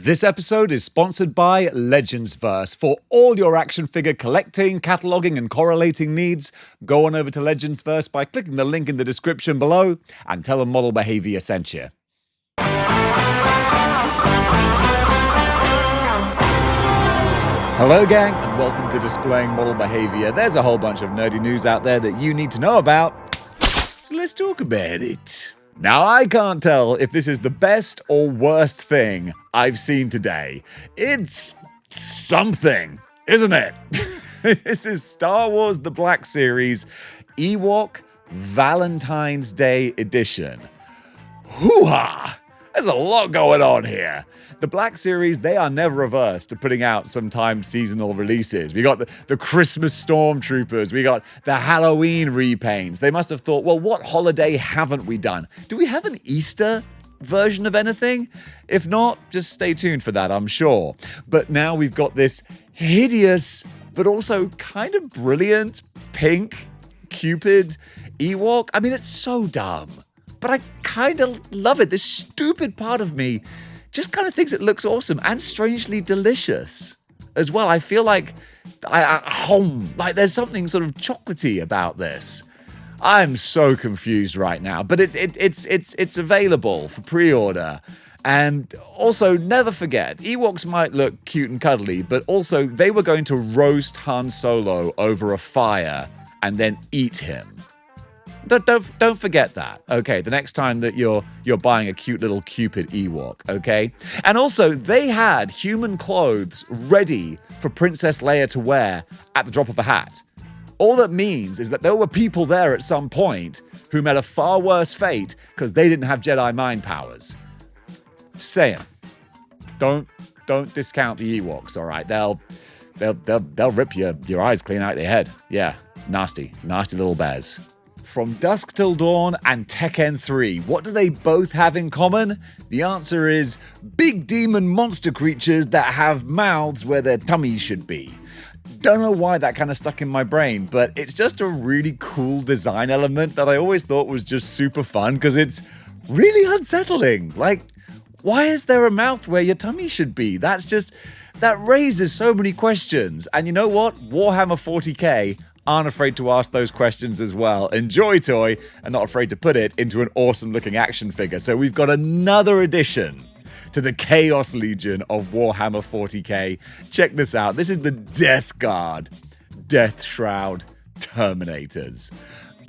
This episode is sponsored by Legendsverse. For all your action figure collecting, cataloging, and correlating needs, go on over to Legendsverse by clicking the link in the description below and tell them Model Behaviour sent you. Hello gang, and welcome to Displaying Model Behaviour. There's a whole bunch of nerdy news out there that you need to know about, so let's talk about it. Now, I can't tell if this is the best or worst thing I've seen today. It's something, isn't it? This is Star Wars The Black Series Ewok Valentine's Day Edition. Hoo-ha! There's a lot going on here. The Black Series, they are never averse to putting out sometimes seasonal releases. We got the Christmas Stormtroopers. We got the Halloween repaints. They must have thought, well, what holiday haven't we done? Do we have an Easter version of anything? If not, just stay tuned for that, I'm sure. But now we've got this hideous, but also kind of brilliant pink Cupid Ewok. I mean, it's so dumb, but I kind of love it. This stupid part of me just kind of thinks it looks awesome and strangely delicious as well. I feel like there's something sort of chocolatey about this. I'm so confused right now, but it's available for pre-order. And also, never forget, Ewoks might look cute and cuddly, but also they were going to roast Han Solo over a fire and then eat him. Don't forget that, okay? The next time that you're buying a cute little Cupid Ewok, okay? And also, they had human clothes ready for Princess Leia to wear at the drop of a hat. All that means is that there were people there at some point who met a far worse fate because they didn't have Jedi mind powers. Just saying. Don't discount the Ewoks, all right? They'll rip your eyes clean out of your head. Yeah, nasty little bears. From Dusk Till Dawn and Tekken 3, what do they both have in common? The answer is big demon monster creatures that have mouths where their tummies should be. Don't know why that kind of stuck in my brain, but it's just a really cool design element that I always thought was just super fun because it's really unsettling. Like, why is there a mouth where your tummy should be? That raises so many questions. And you know what? Warhammer 40k aren't afraid to ask those questions as well. And Joy Toy are not afraid to put it into an awesome looking action figure. So we've got another addition to the Chaos Legion of Warhammer 40k. Check this out. This is the Death Guard, Death Shroud Terminators.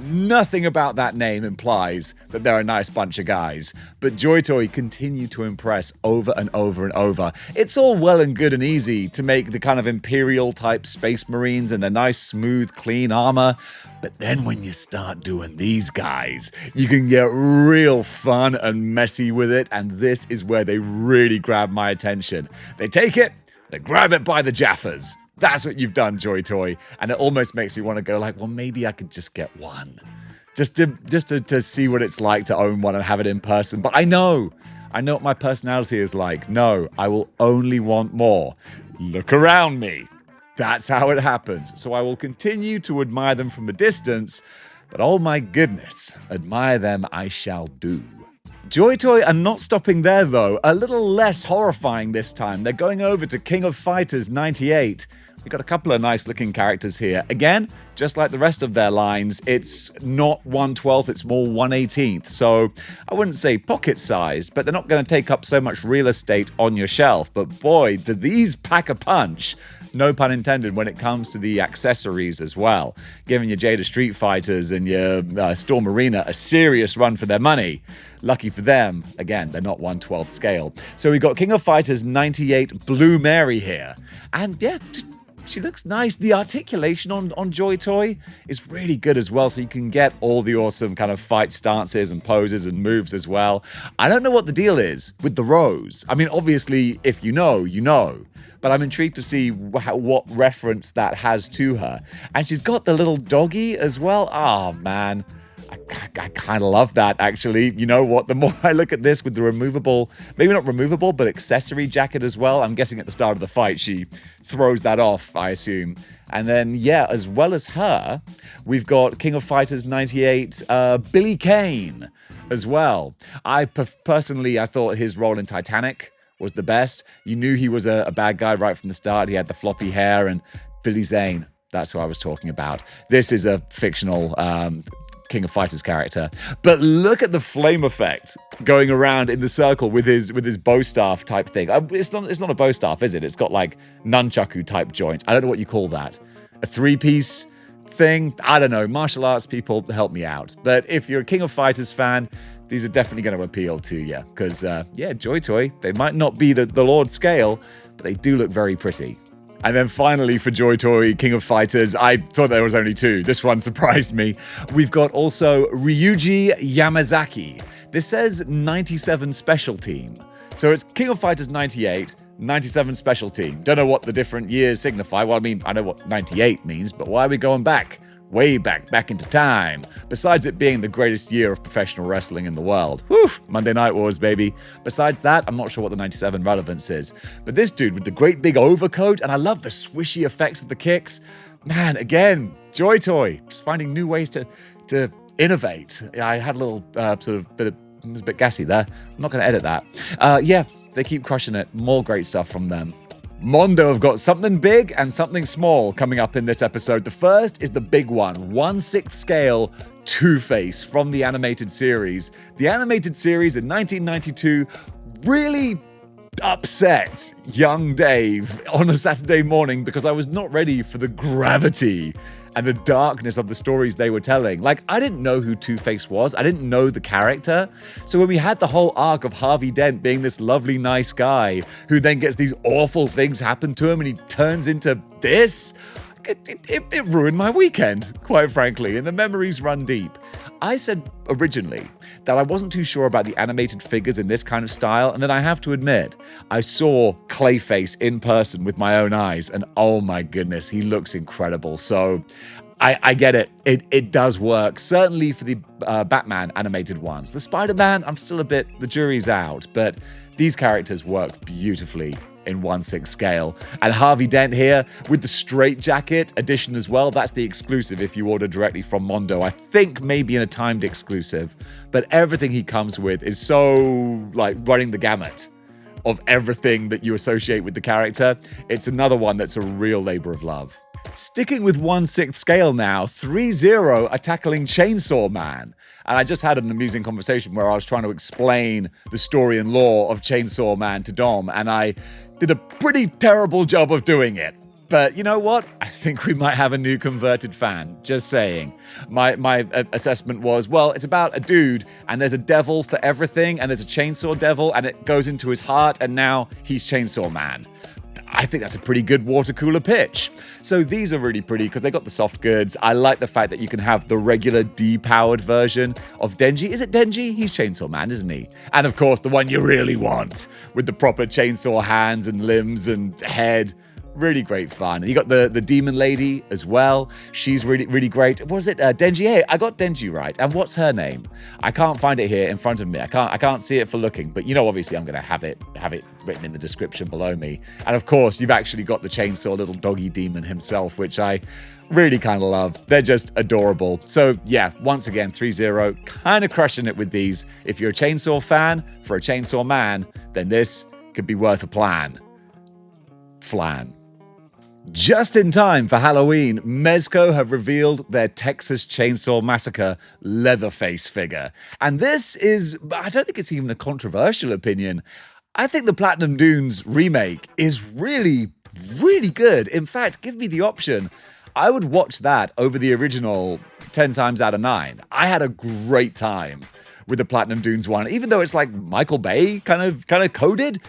Nothing about that name implies that they're a nice bunch of guys, but Joy Toy continue to impress over and over and over. It's all well and good and easy to make the kind of Imperial type Space Marines and their nice smooth clean armor, but then when you start doing these guys, you can get real fun and messy with it, and this is where they really grab my attention. They take it, they grab it by the jaffers. That's what you've done, Joy Toy. And it almost makes me want to go like, well, maybe I could just get one. Just to see what it's like to own one and have it in person. But I know what my personality is like. No, I will only want more. Look around me. That's how it happens. So I will continue to admire them from a distance. But oh my goodness, admire them I shall do. Joy Toy are not stopping there though. A little less horrifying this time. They're going over to King of Fighters 98. We've got a couple of nice looking characters here. Again, just like the rest of their lines, it's not 1/12, it's more 1/18. So I wouldn't say pocket sized, but they're not going to take up so much real estate on your shelf. But boy, do these pack a punch. No pun intended when it comes to the accessories as well. Giving your Jada Street Fighters and your Storm Arena a serious run for their money. Lucky for them, again, they're not 1/12 scale. So we got King of Fighters 98 Blue Mary here. And yeah, she looks nice. The articulation on Joy Toy is really good as well, so you can get all the awesome kind of fight stances and poses and moves as well. I don't know what the deal is with the rose. I mean, obviously, if you know, you know. But I'm intrigued to see what reference that has to her. And she's got the little doggy as well. Oh, man. I kind of love that, actually. You know what? The more I look at this with the removable, maybe not removable, but accessory jacket as well. I'm guessing at the start of the fight, she throws that off, I assume. And then, yeah, as well as her, we've got King of Fighters 98, Billy Kane as well. Personally, I thought his role in Titanic was the best. You knew he was a bad guy right from the start. He had the floppy hair, and Billy Zane, that's who I was talking about. This is a fictional King of Fighters character. But look at the flame effect going around in the circle with his bow staff type thing. It's not a bow staff, is it? It's got like nunchaku type joints. I don't know what you call that. A three-piece thing? I don't know. Martial arts people, help me out. But if you're a King of Fighters fan, these are definitely going to appeal to you. Because, Joy Toy, they might not be the Lord scale, but they do look very pretty. And then finally for Joy Toy, King of Fighters, I thought there was only 2. This one surprised me. We've got also Ryuji Yamazaki. This says 97 Special Team. So it's King of Fighters 98, 97 Special Team. Don't know what the different years signify. Well, I mean, I know what 98 means, but why are we going back? Way back into time. Besides it being the greatest year of professional wrestling in the world. Whew, Monday Night Wars, baby. Besides that, I'm not sure what the 97 relevance is. But this dude with the great big overcoat, and I love the swishy effects of the kicks. Man, again, Joy Toy. Just finding new ways to innovate. I had a little it was a bit gassy there. I'm not going to edit that. Yeah, they keep crushing it. More great stuff from them. Mondo have got something big and something small coming up in this episode. The first is the big one, 1/6 scale Two-Face from the animated series. The animated series in 1992 really upset young Dave on a Saturday morning because I was not ready for the gravity and the darkness of the stories they were telling. Like, I didn't know who Two-Face was. I didn't know the character. So when we had the whole arc of Harvey Dent being this lovely, nice guy who then gets these awful things happen to him and he turns into this, it ruined my weekend, quite frankly, and the memories run deep. I said originally that I wasn't too sure about the animated figures in this kind of style, and then I have to admit, I saw Clayface in person with my own eyes, and oh my goodness, he looks incredible. So I get it. It does work, certainly for the Batman animated ones. The Spider-Man, I'm still the jury's out, but these characters work beautifully in 1/6 scale. And Harvey Dent here with the straight jacket edition as well. That's the exclusive if you order directly from Mondo. I think maybe in a timed exclusive. But everything he comes with is so like running the gamut of everything that you associate with the character. It's another one that's a real labor of love. Sticking with 1/6 scale now, 3-0 are tackling Chainsaw Man. And I just had an amusing conversation where I was trying to explain the story and lore of Chainsaw Man to Dom, and I did a pretty terrible job of doing it. But you know what? I think we might have a new converted fan. Just saying. My assessment was, well, it's about a dude, and there's a devil for everything, and there's a chainsaw devil, and it goes into his heart, and now he's Chainsaw Man. I think that's a pretty good water cooler pitch. So these are really pretty because they got the soft goods. I like the fact that you can have the regular depowered version of Denji. Is it Denji? He's Chainsaw Man, isn't he? And of course, the one you really want with the proper chainsaw hands and limbs and head. Really great fun. You got the demon lady as well. She's really great. Was it Denji? Hey, I got Denji right. And what's her name? I can't find it here in front of me. I can't see it for looking. But you know, obviously, I'm going to have it written in the description below me. And of course, you've actually got the chainsaw little doggy demon himself, which I really kind of love. They're just adorable. So yeah, once again, 3-0, kind of crushing it with these. If you're a chainsaw fan for a Chainsaw Man, then this could be worth a plan. Flan. Just in time for Halloween, Mezco have revealed their Texas Chainsaw Massacre Leatherface figure. And this is, I don't think it's even a controversial opinion. I think the Platinum Dunes remake is really good. In fact, give me the option. I would watch that over the original 10 times out of 9. I had a great time with the Platinum Dunes one, even though it's like Michael Bay kind of coded.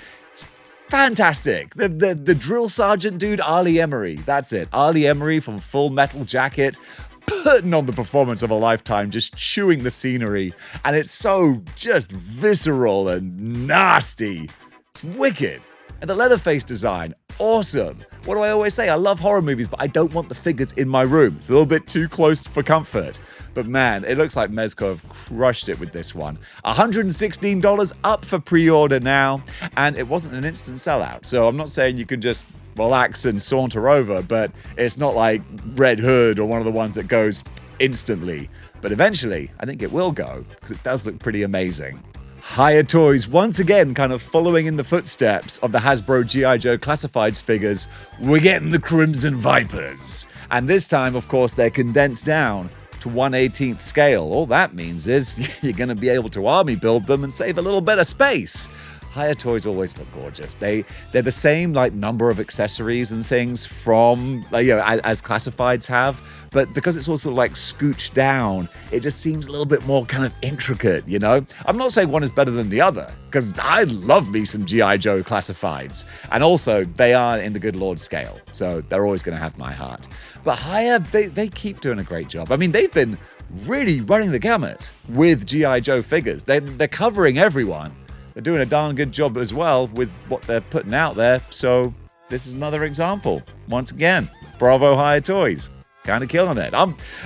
Fantastic. The drill sergeant dude, Arlie Emery. That's it. Arlie Emery from Full Metal Jacket, putting on the performance of a lifetime, just chewing the scenery. And it's so just visceral and nasty. It's wicked. And the Leatherface design, awesome. What do I always say? I love horror movies, but I don't want the figures in my room. It's a little bit too close for comfort. But man, it looks like Mezco have crushed it with this one. $116 up for pre-order now, and it wasn't an instant sellout. So I'm not saying you can just relax and saunter over, but it's not like Red Hood or one of the ones that goes instantly. But eventually, I think it will go, because it does look pretty amazing. Hiya Toys, once again, kind of following in the footsteps of the Hasbro G.I. Joe Classifieds figures, we're getting the Crimson Vipers. And this time, of course, they're condensed down to 1/18th scale. All that means is you're going to be able to army build them and save a little bit of space. Hiya Toys always look gorgeous. They're the same like number of accessories and things from as Classifieds have, but because it's also like scooched down, it just seems a little bit more kind of intricate, you know? I'm not saying one is better than the other, because I love me some G.I. Joe Classifieds, and also they are in the good Lord scale, so they're always going to have my heart. But Hiya, they keep doing a great job. I mean, they've been really running the gamut with G.I. Joe figures. They're covering everyone. They're doing a darn good job as well with what they're putting out there. So this is another example. Once again, bravo Hiya Toys. Kind of killing it.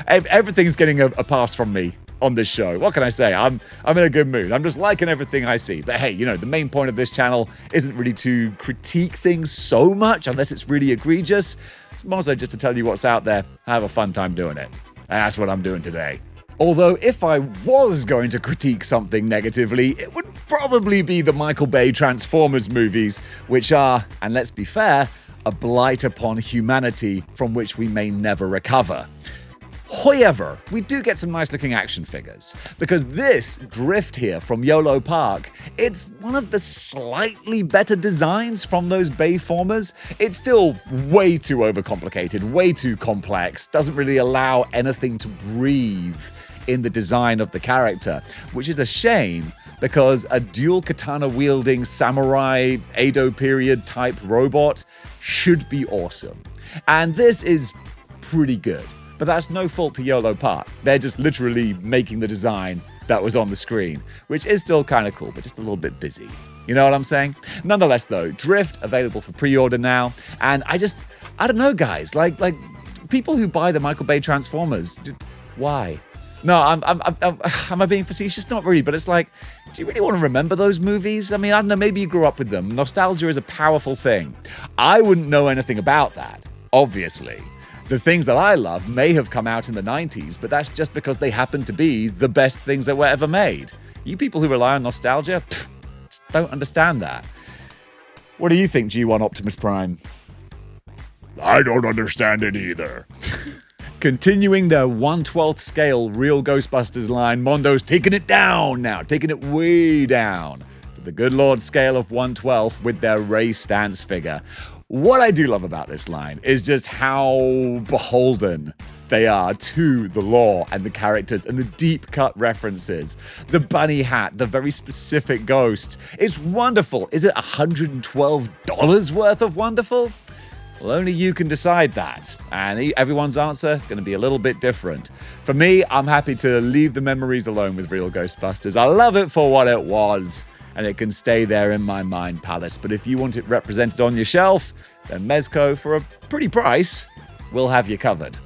Everything's getting a pass from me on this show. What can I say? I'm in a good mood. I'm just liking everything I see. But hey, you know, the main point of this channel isn't really to critique things so much unless it's really egregious. It's more so just to tell you what's out there. Have a fun time doing it. And that's what I'm doing today. Although, if I was going to critique something negatively, it would probably be the Michael Bay Transformers movies, which are, and let's be fair, a blight upon humanity from which we may never recover. However, we do get some nice-looking action figures, because this Drift here from YOLO Park, it's one of the slightly better designs from those Bayformers. It's still way too overcomplicated, way too complex, doesn't really allow anything to breathe in the design of the character, which is a shame because a dual katana-wielding samurai Edo period type robot should be awesome. And this is pretty good, but that's no fault to YOLO Park. They're just literally making the design that was on the screen, which is still kind of cool, but just a little bit busy. You know what I'm saying? Nonetheless though, Drift available for pre-order now, and I don't know guys, like people who buy the Michael Bay Transformers, why? No, am I being facetious? Not really, but it's like, do you really want to remember those movies? I mean, I don't know, maybe you grew up with them. Nostalgia is a powerful thing. I wouldn't know anything about that, obviously. The things that I love may have come out in the 90s, but that's just because they happen to be the best things that were ever made. You people who rely on nostalgia, just don't understand that. What do you think, G1 Optimus Prime? I don't understand it either. Continuing their 1/12th scale real Ghostbusters line, Mondo's taking it down now, taking it way down to the good Lord scale of 1/12 with their Ray Stantz figure. What I do love about this line is just how beholden they are to the lore and the characters and the deep cut references. The bunny hat, the very specific ghost. It's wonderful. Is it $112 worth of wonderful? Well, only you can decide that, and everyone's answer is going to be a little bit different. For me, I'm happy to leave the memories alone with real Ghostbusters. I love it for what it was, and it can stay there in my mind palace. But if you want it represented on your shelf, then Mezco, for a pretty price, will have you covered.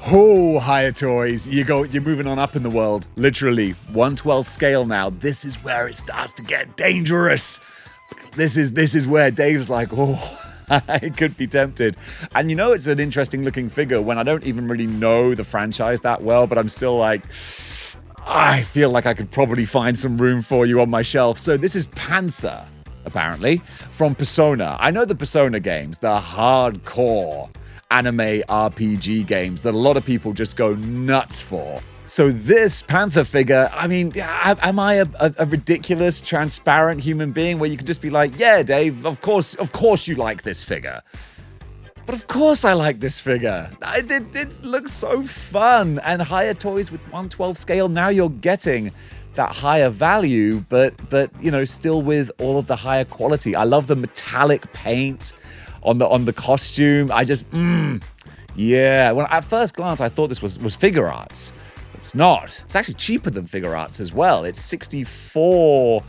Oh, Hiya Toys, you're moving on up in the world. Literally, 1/12th scale now. This is where it starts to get dangerous. Because this is where Dave's like, oh, I could be tempted. And you know, it's an interesting looking figure when I don't even really know the franchise that well, but I'm still like, I feel like I could probably find some room for you on my shelf. So this is Panther, apparently, from Persona. I know the Persona games, the hardcore anime RPG games that a lot of people just go nuts for. So this Panther figure, I mean, am I a ridiculous, transparent human being where you can just be like, yeah, Dave, of course you like this figure. But of course I like this figure. It looks so fun. And Hiya Toys with 1/12 scale, now you're getting that higher value, but you know, still with all of the higher quality. I love the metallic paint on the costume. I just, yeah. Well, at first glance, I thought this was figure arts. It's not. It's actually cheaper than figure arts as well. It's $64.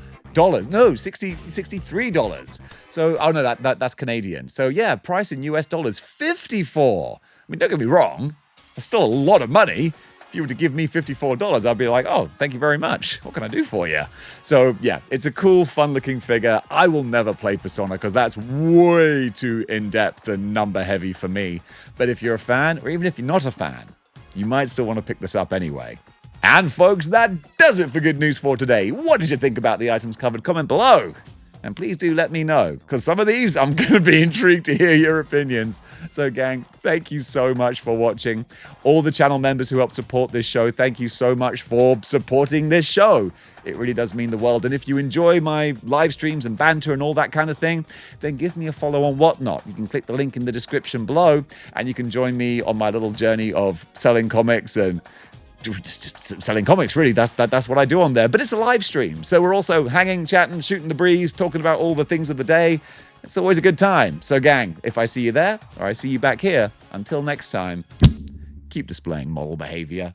No, $63. So, oh no, that's Canadian. So yeah, price in US dollars, $54. I mean, don't get me wrong, that's still a lot of money. If you were to give me $54, I'd be like, oh, thank you very much. What can I do for you? So yeah, it's a cool, fun-looking figure. I will never play Persona because that's way too in-depth and number-heavy for me. But if you're a fan, or even if you're not a fan, you might still want to pick this up anyway. And folks, that does it for Good News for today. What did you think about the items covered? Comment below. And please do let me know, because some of these, I'm going to be intrigued to hear your opinions. So gang, thank you so much for watching. All the channel members who help support this show, thank you so much for supporting this show. It really does mean the world. And if you enjoy my live streams and banter and all that kind of thing, then give me a follow on Whatnot. You can click the link in the description below, and you can join me on my little journey of selling comics and just selling comics, really. That's what I do on there. But it's a live stream, so we're also hanging, chatting, shooting the breeze, talking about all the things of the day. It's always a good time. So gang, if I see you there, or I see you back here, until next time, keep displaying model behavior.